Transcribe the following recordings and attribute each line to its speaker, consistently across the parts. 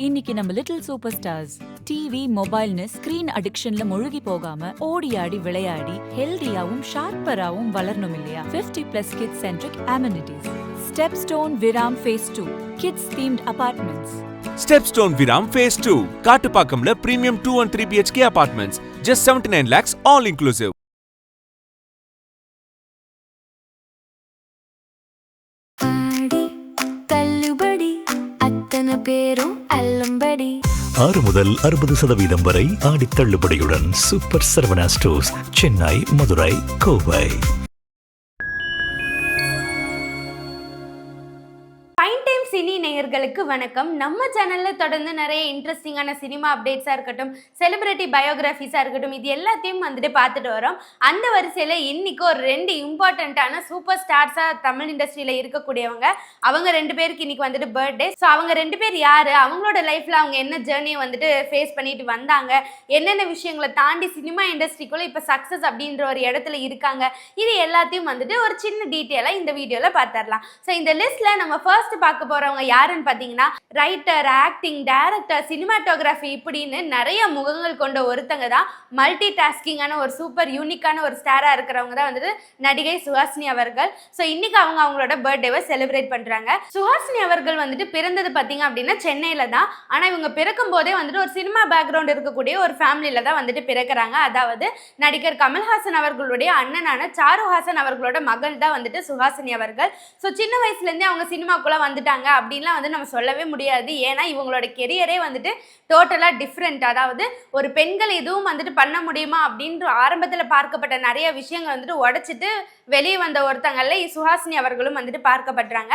Speaker 1: இன்னைக்கு நம்ம little super stars TV மொபைல்னு ஸ்கிரீன் அடிக்ஷன்ல முழுகி போகாம ஓடி ஆடி விளையாடி ஹெல்தியாவும் ஷார்ப்பராவும் வளரணும் இல்லையா? 50+ kids centric amenities. Stepstone Viram phase 2 kids themed apartments.
Speaker 2: Stepstone Viram Phase 2 காட்டுப்பாக்கம்ல premium 2 and 3 BHK apartments just 79 lakhs all inclusive.
Speaker 3: பேரும் அல்லம்படி
Speaker 4: 6 முதல் 60% வரை ஆடி தள்ளுபடியுடன் super Saravana stores, Chennai, Madurai, Kovai.
Speaker 3: Cine நேயர்களுக்கு வணக்கம். நம்ம சேனல்ல தொடர்ந்து நிறைய இன்ட்ரெஸ்டிங்கான சினிமா அப்டேட்ஸா இருக்கட்டும், செலிபிரிட்டி பயோகிராஃபிஸா இருக்கட்டும், இது எல்லாத்தையும் வந்துட்டு பார்த்துட்டு வரோம். அந்த வரிசையில இன்னைக்கு ஒரு 2 இம்பார்ட்டன்டான சூப்பர் ஸ்டார்ஸா தமிழ் இண்டஸ்ட்ரியில இருக்கக்கூடியவங்க, அவங்க 2 பேருக்கு இன்னைக்கு வந்துட்டு பர்த்டே. ஸோ அவங்க 2 பேர் யாரு, அவங்களோட லைஃப்ல அவங்க என்ன ஜேர்னியை வந்துட்டு ஃபேஸ் பண்ணிட்டு வந்தாங்க, என்னென்ன விஷயங்களை தாண்டி சினிமா இண்டஸ்ட்ரிக்குள்ள இப்ப சக்சஸ் அப்படின்ற ஒரு இடத்துல இருக்காங்க, இது எல்லாத்தையும் வந்துட்டு ஒரு சின்ன டீட்டெயிலா இந்த வீடியோல பார்த்துடலாம். ஸோ இந்த லிஸ்ட்ல நம்ம ஃபர்ஸ்ட் பார்க்க போறவங்க யாருன்னு பாத்தீங்கன்னா, ரைட்டர், ஆக்டிங், டைரக்டர், சினிமாட்டோகிராஃபி இப்படின்னு நிறைய முகங்கள் கொண்ட ஒருத்தங்க தான். மல்டி டாஸ்கிங்கான ஒரு சூப்பர் யூனிக்கான ஒரு ஸ்டாரா இருக்கிறவங்க தான் வந்துட்டு நடிகை சுஹாசினி அவர்கள். ஸோ இன்னைக்கு அவங்க அவங்களோட பர்த்டேவை செலிப்ரேட் பண்றாங்க. சுஹாசினி அவர்கள் வந்துட்டு பிறந்தது பாத்தீங்க அப்படின்னா சென்னையில தான். ஆனா இவங்க பிறக்கும் போதே வந்துட்டு ஒரு சினிமா பேக்ரவுண்ட் இருக்கக்கூடிய ஒரு ஃபேமிலியில தான் வந்துட்டு பிறக்கிறாங்க. அதாவது நடிகர் கமல்ஹாசன் அவர்களுடைய அண்ணனான சாருஹாசன் அவர்களோட மகள் தான் வந்துட்டு சுஹாசினி அவர்கள். ஸோ சின்ன வயசுல இருந்தே அவங்க சினிமாக்குள்ள வந்துட்டாங்க அப்படின்லாம் வந்து நம்ம சொல்லவே முடியாது. ஏன்னா இவங்களோட கெரியரே வந்துட்டு டோட்டலாக டிஃப்ரெண்ட். அதாவது ஒரு பெண்கள் எதுவும் வந்துட்டு பண்ண முடியுமா அப்படின்ற ஆரம்பத்தில் பார்க்கப்பட்ட நிறைய விஷயங்கள் வந்துட்டு உடைச்சிட்டு வெளியே வந்த ஒருத்தங்கள்ல சுஹாசினி அவர்களும் வந்துட்டு பார்க்கப்படுறாங்க.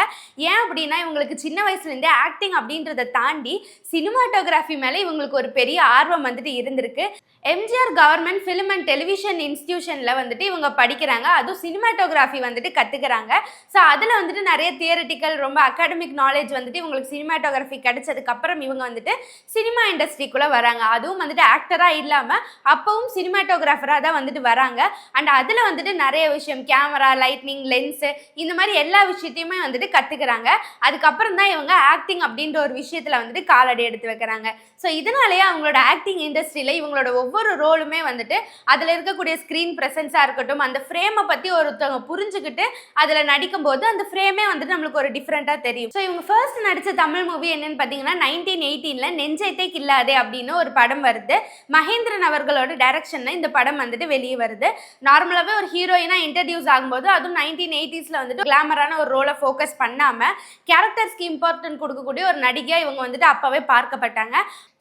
Speaker 3: ஏன் அப்படின்னா இவங்களுக்கு சின்ன வயசுலேருந்தே ஆக்டிங் அப்படின்றத தாண்டி சினிமாட்டோகிராஃபி மேலே இவங்களுக்கு ஒரு பெரிய ஆர்வம் வந்துட்டு இருந்திருக்கு. MGR government film and television இன்ஸ்டிடியூஷனில் வந்துட்டு இவங்க படிக்கிறாங்க. அதுவும் சினிமாட்டோகிராஃபி வந்துட்டு கற்றுக்கிறாங்க. ஸோ அதில் வந்துட்டு நிறைய தியரிட்டிக்கல், ரொம்ப அகாடமிக் நாலேஜ் வந்துட்டு இவங்களுக்கு சினிமாட்டோகிராஃபி கிடைச்சதுக்கப்புறம் இவங்க வந்துட்டு சினிமா இண்டஸ்ட்ரிக்குள்ளே வராங்க. அதுவும் வந்துட்டு ஆக்டராக இல்லாமல் அப்பவும் சினிமாட்டோகிராஃபராக தான் வந்துட்டு வராங்க. அண்ட் அதில் வந்துட்டு நிறைய விஷயம், கேமரா, லைட்னிங், லென்ஸு, இந்த மாதிரி எல்லா விஷயத்தையுமே வந்துட்டு கற்றுக்கிறாங்க. அதுக்கப்புறம் தான் இவங்க ஆக்டிங் அப்படின்ற ஒரு விஷயத்தில் வந்துட்டு காலடி எடுத்து வைக்கிறாங்க. ஸோ இதனாலேயே அவங்களோட ஆக்டிங் இண்டஸ்ட்ரியில் இவங்களோட ஒவ்வொரு ரோலுமே வந்துட்டு அதில் இருக்கக்கூடிய ஸ்க்ரீன் ப்ரெசன்ஸாக இருக்கட்டும், அந்த ஃப்ரேமை பற்றி ஒருத்தவங்க புரிஞ்சுக்கிட்டு அதில் நடிக்கும்போது அந்த ஃப்ரேமே வந்துட்டு நம்மளுக்கு ஒரு டிஃப்ரெண்ட்டாக தெரியும். ஸோ இவங்க ஃபர்ஸ்ட் நடித்த தமிழ் மூவி என்னன்னு பார்த்தீங்கன்னா 1918 நெஞ்சைத்தை கில்லாதே அப்படின்னு ஒரு படம் வருது. மகேந்திரன் அவர்களோட டைரக்ஷனில் இந்த படம் வந்துட்டு வெளியே வருது. நார்மலாகவே ஒரு ஹீரோயினாக இன்ட்ரடியூஸ் ஆகும்போது, அதுவும் 1980s வந்துட்டு கிளாமரான ஒரு ரோலை ஃபோக்கஸ் பண்ணாமல் கேரக்டர்ஸ்க்கு இம்பார்ட்டன்ட் கொடுக்கக்கூடிய ஒரு நடிகையாக இவங்க வந்துட்டு அப்போவே பார்க்கப்பட்டாங்க.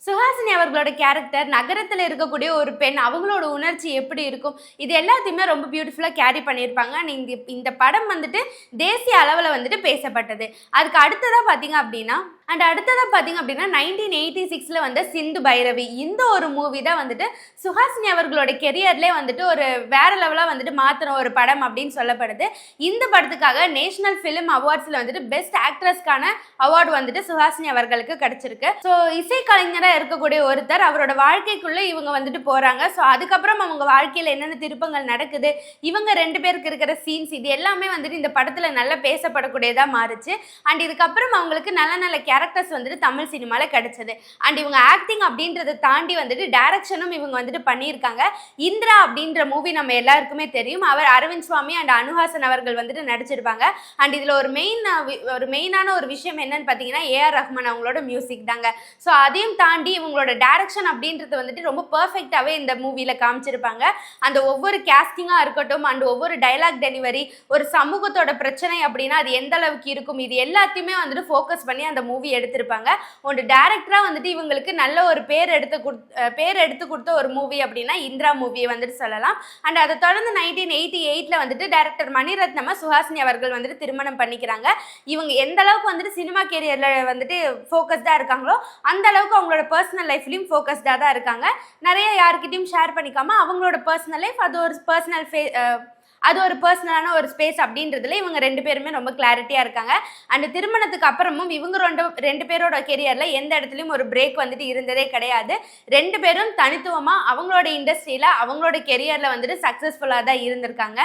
Speaker 3: சுஹாசினி அவர்களோட கேரக்டர், நகரத்தில் இருக்கக்கூடிய ஒரு பெண், அவங்களோட உணர்ச்சி எப்படி இருக்கும், இது எல்லாத்தையுமே ரொம்ப பியூட்டிஃபுல்லாக கேரி பண்ணியிருப்பாங்க. இந்த படம் வந்துட்டு தேசிய அளவில் வந்துட்டு பேசப்பட்டது. அதுக்கு அடுத்ததாக பார்த்தீங்க அப்படின்னா 1986 வந்த சிந்து பைரவி, இந்த ஒரு மூவி தான் வந்துட்டு சுஹாசினி அவர்களோட கெரியர்லேயே வந்துட்டு ஒரு வேற லெவலாக வந்துட்டு மாற்றின ஒரு படம் அப்படின்னு சொல்லப்படுது. இந்த படத்துக்காக நேஷனல் ஃபிலிம் அவார்ட்ஸில் வந்துட்டு பெஸ்ட் ஆக்ட்ரஸ்க்கான அவார்டு வந்துட்டு சுஹாசினி அவர்களுக்கு கிடைச்சிருக்கு. ஸோ இசை கலைஞராக இருக்கக்கூடிய ஒருத்தர், அவரோட வாழ்க்கைக்குள்ளே இவங்க வந்துட்டு போகிறாங்க. ஸோ அதுக்கப்புறம் அவங்க வாழ்க்கையில் என்னென்ன திருப்பங்கள் நடக்குது, இவங்க 2 பேருக்கு இருக்கிற சீன்ஸ், இது எல்லாமே வந்துட்டு இந்த படத்தில் நல்லா பேசப்படக்கூடியதாக மாறுச்சு. அண்ட் இதுக்கப்புறம் அவங்களுக்கு நல்ல நல்ல கேரக்டர்ஸ் வந்துட்டு தமிழ் சினிமாவில் கிடைச்சது. அண்ட் இவங்க ஆக்டிங் அப்படின்றத தாண்டி வந்துட்டு டைரக்ஷனும் இவங்க வந்துட்டு பண்ணியிருக்காங்க. இந்திரா அப்படின்ற மூவி நம்ம எல்லாருக்குமே தெரியும். அவர் அரவிந்த் சுவாமி அண்ட் அனுஹாசன் அவர்கள் வந்துட்டு நடிச்சிருப்பாங்க. அண்ட் இதில் ஒரு மெயினான ஒரு விஷயம் என்னன்னு பார்த்தீங்கன்னா ஏஆர் ரஹ்மான் அவங்களோட மியூசிக் தாங்க. ஸோ அதையும் தாண்டி இவங்களோட டைரக்ஷன் அப்படின்றது வந்துட்டு ரொம்ப பர்ஃபெக்டாகவே இந்த மூவியில் காமிச்சிருப்பாங்க. அந்த ஒவ்வொரு கேஸ்டிங்காக இருக்கட்டும், அண்ட் ஒவ்வொரு டைலாக் டெலிவரி, ஒரு சமூகத்தோட பிரச்சனை அப்படின்னா அது எந்த அளவுக்கு இருக்கும், இது எல்லாத்தையுமே வந்துட்டு ஃபோக்கஸ் பண்ணி அந்த மூவி எடுத்திருப்பாங்க. ஒரு டைரக்டரா வந்துட்டு இவங்களுக்கு நல்ல ஒரு பேர் எடுத்து கொடுத்த ஒரு மூவி அப்படின்னா இந்திரா மூவியை வந்துட்டு சொல்லலாம். அண்ட் அதை தொடர்ந்து 1988 வந்துட்டு டைரக்டர் மணிரத்னமா சுஹாசினி அவர்கள் வந்துட்டு திருமணம் பண்ணிக்கிறாங்க. இவங்க எந்த அளவுக்கு வந்துட்டு சினிமா கேரியர்ல வந்துட்டு ஃபோக்கஸ்டா இருக்காங்களோ அந்த அளவுக்கு அவங்களோட பர்சனல் லைஃப்லயும் ஃபோக்கஸ்டா தான் இருக்காங்க. நிறைய யார்கிட்டையும் ஷேர் பண்ணிக்காம அவங்களோட பர்சனல் லைஃப் அது ஒரு பர்சனலான ஒரு ஸ்பேஸ் அப்படின்றதுல இவங்க 2 பேருமே ரொம்ப கிளாரிட்டியாக இருக்காங்க. அண்ட் திருமணத்துக்கு அப்புறமும் இவங்க 2 பேரோட கெரியரில் எந்த இடத்துலையும் ஒரு பிரேக் வந்துட்டு இருந்ததே கிடையாது. 2 பேரும் தனித்துவமாக அவங்களோட இண்டஸ்ட்ரியில் அவங்களோட கெரியரில் வந்துட்டு சக்ஸஸ்ஃபுல்லாக தான் இருந்திருக்காங்க.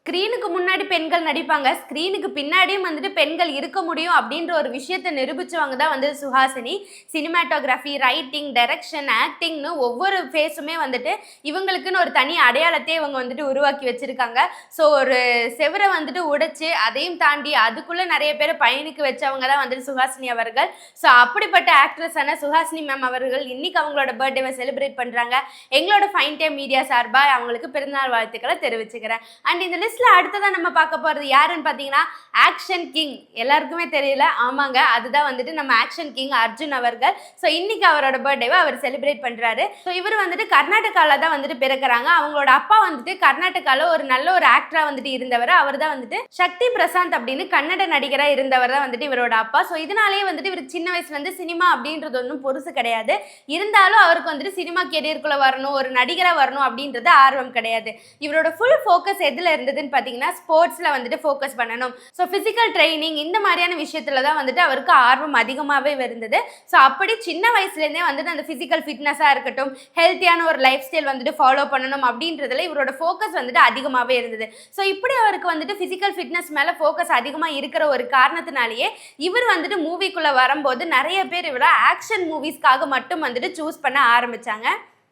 Speaker 3: ஸ்க்ரீனுக்கு முன்னாடி பெண்கள் நடிப்பாங்க, ஸ்க்ரீனுக்கு பின்னாடியும் வந்துட்டு பெண்கள் இருக்க முடியும் அப்படின்ற ஒரு விஷயத்தை நிரூபிச்சவங்க தான் வந்து சுஹாசினி. சினிமாட்டோகிராஃபி, ரைட்டிங், டைரக்ஷன், ஆக்டிங்னு ஒவ்வொரு ஃபேஸுமே வந்துட்டு இவங்களுக்குன்னு ஒரு தனி அடையாளத்தை இவங்க வந்துட்டு உருவாக்கி வச்சிருக்காங்க. ஸோ ஒரு செவரை வந்துட்டு உடைச்சு அதையும் தாண்டி அதுக்குள்ளே நிறைய பேர் பயணிக்க வச்சவங்க தான் வந்துட்டு சுஹாசினி அவர்கள். ஸோ அப்படிப்பட்ட ஆக்ட்ரஸான சுஹாசினி மேம் அவர்கள் இன்னைக்கு அவங்களோட பர்த்டேவை செலிப்ரேட் பண்ணுறாங்க. எங்களோட ஃபைன் டைம் மீடியா சார்பாக அவங்களுக்கு பிறந்தநாள் வாழ்த்துக்களை தெரிவிச்சுக்கிறேன். அண்ட் இந்த அடுத்ததா நம்ம பார்க்க போறது யாருன்னு பாத்தீங்கன்னா ஆக்ஷன் கிங். எல்லாருக்குமே தெரியல, ஆமாங்க, அதுதான் வந்துட்டு நம்ம ஆக்ஷன் கிங் அர்ஜுன் அவர்கள். ஸோ இன்னைக்கு அவரோட பர்த்டேவை அவர் செலிப்ரேட் பண்றாரு. ஸோ இவர் வந்துட்டு கர்நாடகால தான் வந்துட்டு பிறக்கிறாங்க. அவங்களோட அப்பா வந்துட்டு கர்நாடகால ஒரு நல்ல ஒரு ஆக்டரா வந்துட்டு இருந்தவர். அவர் தான் வந்துட்டு சக்தி பிரசாந்த் அப்படின்னு கன்னட நடிகரா இருந்தவர் தான் வந்துட்டு இவரோட அப்பா. ஸோ இதனாலேயே வந்துட்டு இவர் சின்ன வயசுல இருந்து சினிமா அப்படின்றது ஒன்றும் பொருசு கிடையாது. இருந்தாலும் அவருக்கு வந்துட்டு சினிமா கெரியருக்குள்ள வரணும், ஒரு நடிகரா வரணும் அப்படின்றது ஆர்வம் கிடையாது. இவரோட ஃபுல் ஃபோக்கஸ் எதுல இருந்தது பார்த்தீங்கன்னா ஸ்போர்ட்ஸ்ல வந்துட்டு ஃபோக்கஸ் பண்ணணும். ஸோ ஃபிசிக்கல் ட்ரைனிங் இந்த மாதிரியான விஷயத்துல தான் வந்துட்டு அவருக்கு ஆர்வம் அதிகமாகவே இருந்தது. ஸோ அப்படி சின்ன வயசுலேருந்தே வந்துட்டு அந்த ஃபிசிக்கல் ஃபிட்னஸாக இருக்கட்டும், ஹெல்த்தியான ஒரு லைஃப் ஸ்டைல் வந்துட்டு ஃபாலோ பண்ணணும் அப்படின்றதுல இவரோட ஃபோக்கஸ் வந்துட்டு அதிகமாகவே இருந்தது. ஸோ இப்படி அவருக்கு வந்துட்டு ஃபிசிக்கல் ஃபிட்னஸ் மேலே ஃபோக்கஸ் அதிகமாக இருக்கிற ஒரு காரணத்தினாலேயே இவர் வந்துட்டு மூவிக்குள்ளே வரும்போது நிறைய பேர் இவரை ஆக்ஷன் மூவிஸ்க்காக மட்டும் வந்துட்டு சூஸ் பண்ண ஆரம்பிச்சாங்க.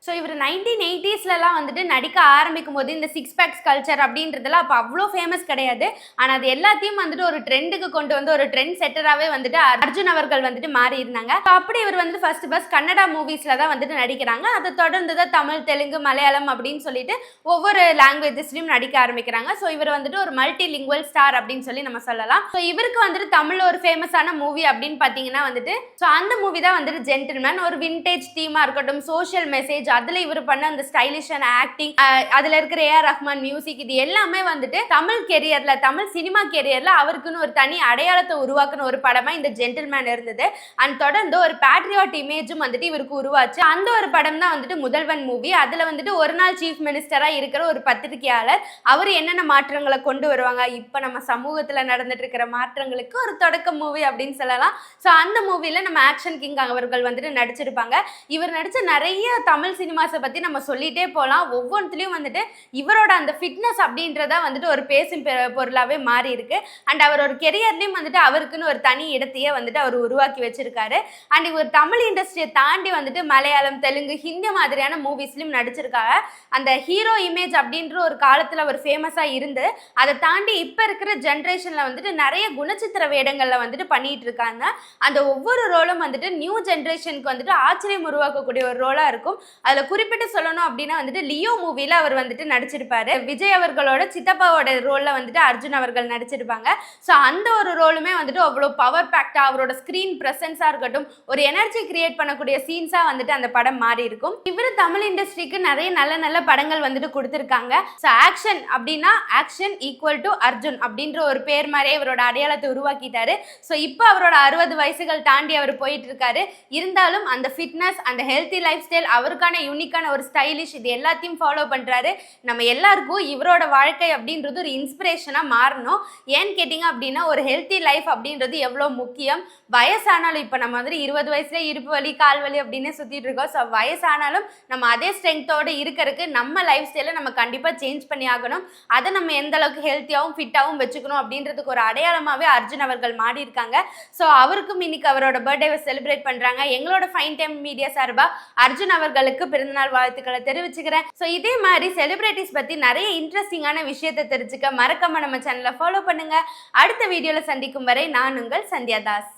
Speaker 3: ஸோ இவர் 1980ஸ்லாம் வந்துட்டு நடிக்க ஆரம்பிக்கும் போது இந்த சிக்ஸ் பேக்ஸ் கல்ச்சர் அப்படின்றதுலாம் அப்போ அவ்வளோ ஃபேமஸ் கிடையாது. ஆனால் அது எல்லாத்தையும் வந்துட்டு ஒரு ட்ரெண்டுக்கு கொண்டு வந்து ஒரு ட்ரெண்ட் செட்டராகவே வந்துட்டு அர்ஜுன் அவர்கள் வந்துட்டு மாறி இருந்தாங்க. ஸோ அப்படி இவர் வந்துட்டு ஃபர்ஸ்ட் கன்னடா மூவிஸில் தான் வந்துட்டு நடிக்கிறாங்க. அதை தொடர்ந்து தான் தமிழ், தெலுங்கு, மலையாளம் அப்படின்னு சொல்லிட்டு ஒவ்வொரு லாங்குவேஜஸ்லையும் நடிக்க ஆரம்பிக்கிறாங்க. ஸோ இவர் வந்துட்டு ஒரு மல்டி லிங்குவல் ஸ்டார் அப்படின்னு சொல்லி நம்ம சொல்லலாம். ஸோ இவருக்கு வந்துட்டு தமிழில் ஒரு ஃபேமஸான மூவி அப்படின்னு பார்த்தீங்கன்னா வந்துட்டு ஸோ அந்த மூவி தான் வந்துட்டு ஜென்டில்மேன். ஒரு விண்டேஜ் தீமாக இருக்கட்டும், சோஷியல் மெசேஜ், அதுல இவர் பண்ண அந்த ஸ்டைலிஷான ஆக்டிங், அதுல இருக்கிற ஏஆர் ரஹ்மான் மியூசிக், இது எல்லாமே வந்துட்டு தமிழ் கெரியர்ல, தமிழ் சினிமா கெரியர்ல அவருக்குன்னு ஒரு தனி அடையாளத்தை உருவாக்குன ஒரு படமா இந்த ஜென்டில்மேன் இருந்தது. அண்ட் தொடர்ந்து ஒரு பேட்ரியாட் இமேஜும் வந்துட்டு இவருக்கு உருவாச்சு. அந்த ஒரு படம் தான் வந்துட்டு முதல்வன் மூவி. அதுல வந்துட்டு ஒரு நாள் சீஃப் மினிஸ்டரா இருக்கிற ஒரு பத்திரிகையாளர் அவர் என்னென்ன மாற்றங்களை கொண்டு வருவாங்க, இப்ப நம்ம சமூகத்துல நடந்துட்டு இருக்கிற மாற்றங்களுக்கு ஒரு தொடக்க மூவி அப்படின்னு சொல்லலாம். ஸோ அந்த மூவில நம்ம ஆக்ஷன் கிங் அவர்கள் வந்துட்டு நடிச்சிருப்பாங்க. இவர் நடிச்ச நிறைய தமிழ் சினிமாஸை பற்றி நம்ம சொல்லிகிட்டே போகலாம். ஒவ்வொன்றுலையும் வந்துட்டு இவரோட அந்த ஃபிட்னஸ் அப்படின்றத வந்துட்டு ஒரு பேசும் பொருளாகவே மாறி இருக்கு. அண்ட் அவர் ஒரு கெரியர்லையும் வந்துட்டு அவருக்குன்னு ஒரு தனி இடத்தையே வந்துட்டு அவர் உருவாக்கி வச்சிருக்காரு. அண்ட் இவர் தமிழ் இண்டஸ்ட்ரியை தாண்டி வந்துட்டு மலையாளம், தெலுங்கு, ஹிந்தி மாதிரியான மூவிஸ்லையும் நடிச்சிருக்காங்க. அந்த ஹீரோ இமேஜ் அப்படின்ற ஒரு காலத்தில் அவர் ஃபேமஸாக இருந்து அதை தாண்டி இப்போ இருக்கிற ஜென்ரேஷனில் வந்துட்டு நிறைய குணச்சித்திர வேடங்களில் வந்துட்டு பண்ணிட்டு இருக்காங்க. அந்த ஒவ்வொரு ரோலும் வந்துட்டு நியூ ஜென்ரேஷனுக்கு வந்துட்டு ஆச்சரியம் உருவாக்கக்கூடிய ஒரு ரோலாக இருக்கும். அதில் குறிப்பிட்டு சொல்லணும் அப்படின்னா வந்துட்டு லியோ மூவியில் அவர் வந்துட்டு நடிச்சிருப்பாரு. விஜய் அவர்களோட சித்தப்பாவோட ரோலில் வந்துட்டு அர்ஜுன் அவர்கள் நடிச்சிருப்பாங்க. ஸோ அந்த ஒரு ரோலுமே வந்துட்டு அவ்வளோ பவர் பேக்டாக, அவரோட ஸ்க்ரீன் ப்ரெசன்ஸாக இருக்கட்டும், ஒரு எனர்ஜி கிரியேட் பண்ணக்கூடிய சீன்ஸாக வந்துட்டு அந்த படம் மாறி இருக்கும். இவர் தமிழ் இண்டஸ்ட்ரிக்கு நிறைய நல்ல நல்ல படங்கள் வந்துட்டு கொடுத்துருக்காங்க. ஸோ ஆக்ஷன் அப்படின்னா ஆக்ஷன் ஈக்குவல் டு அர்ஜுன் அப்படின்ற ஒரு பேர் மாதிரியே இவரோட அடையாளத்தை உருவாக்கிட்டாரு. ஸோ இப்போ அவரோட 60 வயசுகள் தாண்டி அவர் போயிட்டு இருக்காரு. இருந்தாலும் அந்த ஃபிட்னஸ், அந்த ஹெல்த்தி லைஃப் ஸ்டைல், அவருக்கான யூனிக்கான ஒரு ஸ்டைலிஷ், இது எல்லாத்தையும் ஃபாலோ பண்றாரு. நம்ம எல்லாருக்கும் இவரோட வாழ்க்கை அப்படின்றது ஒரு இன்ஸ்பிரேஷனா மாறணும். ஏன்னு கேட்டீங்க அப்படின்னா ஒரு ஹெல்த்தி லைஃப் அப்படின்றது எவ்வளோ முக்கியம். வயசானாலும் இப்போ நம்ம வந்து 20 வயசுல இடுப்பு வலி, கால் வலி அப்படின்னு சுத்திட்டு இருக்கோம். ஸோ வயசானாலும் நம்ம அதே ஸ்ட்ரென்த்தோட இருக்கிறதுக்கு நம்ம லைஃப் ஸ்டைலை நம்ம கண்டிப்பா சேஞ்ச் பண்ணி ஆகணும். அதை நம்ம எந்த அளவுக்கு ஹெல்த்தியாகவும் ஃபிட்டாகவும் வச்சுக்கணும் அப்படின்றதுக்கு ஒரு அடையாளமாவே அர்ஜுன் அவர்கள் மாறி இருக்காங்க. ஸோ அவருக்கும் இன்னைக்கு அவரோட பர்த்டேவை செலிப்ரேட் பண்றாங்க. எங்களோட ஃபைன் டைம் மீடியா சார்பா அர்ஜுன் அவர்களுக்கு பிறந்தநாள் வாழ்த்துக்களை தெரிவிச்சுக்கிறேன். ஸோ இதே மாதிரி செலிபிரிட்டிஸ் பத்தி நிறைய இன்ட்ரெஸ்டிங்கான விஷயத்தை தெரிஞ்சுக்க மறக்காம நம்ம சேனலை ஃபாலோ பண்ணுங்க. அடுத்த வீடியோல சந்திக்கும் வரை நான் உங்கள் சந்தியா தாஸ்.